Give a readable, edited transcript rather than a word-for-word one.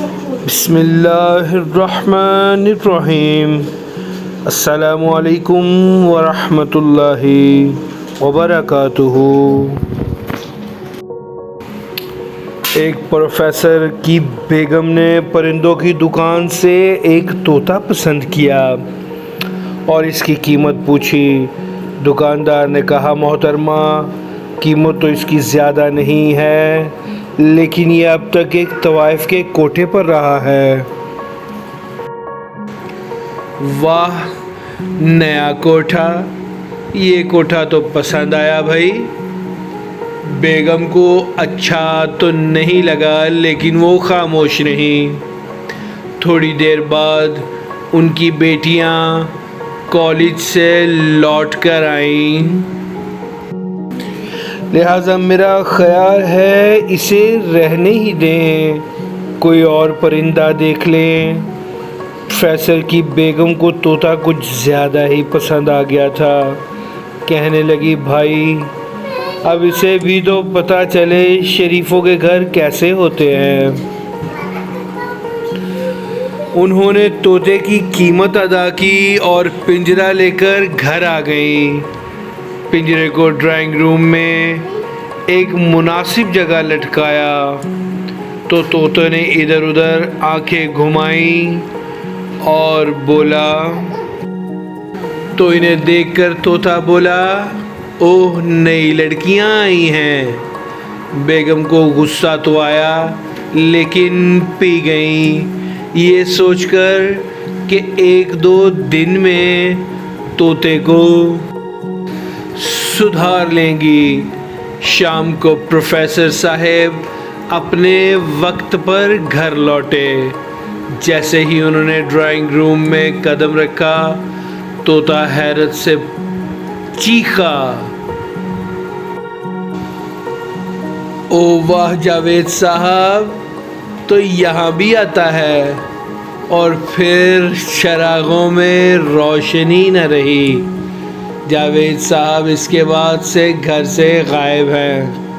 बिस्मिल्लाहिर्रहमानिर्रहीम। अस्सलामुअलैकुम वरहमतुल्लाहि वबरकातुहू। एक प्रोफेसर की बेगम ने परिंदों की दुकान से एक तोता पसंद किया और इसकी कीमत पूछी। दुकानदार ने कहा, मोहतरमा, कीमत तो इसकी ज़्यादा नहीं है, लेकिन ये अब तक एक तवाइफ के कोठे पर रहा है। वाह, नया कोठा! ये कोठा तो पसंद आया भाई। बेगम को अच्छा तो नहीं लगा, लेकिन वो खामोश नहीं। थोड़ी देर बाद उनकी बेटियां कॉलेज से लौट कर आईं। लिहाजा मेरा ख्याल है इसे रहने ही दें, कोई और परिंदा देख लें। प्रोफेसर की बेगम को तोता कुछ ज़्यादा ही पसंद आ गया था। कहने लगी, भाई, अब इसे भी तो पता चले शरीफों के घर कैसे होते हैं। उन्होंने तोते की कीमत अदा की और पिंजरा लेकर घर आ गई। पिंजरे को ड्राइंग रूम में एक मुनासिब जगह लटकाया तो तोते ने इधर उधर आंखें घुमाई और बोला। तो इन्हें देखकर तोता बोला, ओह, नई लड़कियां आई हैं। बेगम को गुस्सा तो आया, लेकिन पी गई, ये सोचकर कि एक दो दिन में तोते को सुधार लेंगी। शाम को प्रोफेसर साहब अपने वक्त पर घर लौटे। जैसे ही उन्होंने ड्राइंग रूम में कदम रखा, तोता हैरत से चीखा, ओ वाह जावेद साहब, तो यहाँ भी आता है। और फिर चरागों में रोशनी न रही। जावेद साहब इसके बाद से घर से गायब हैं।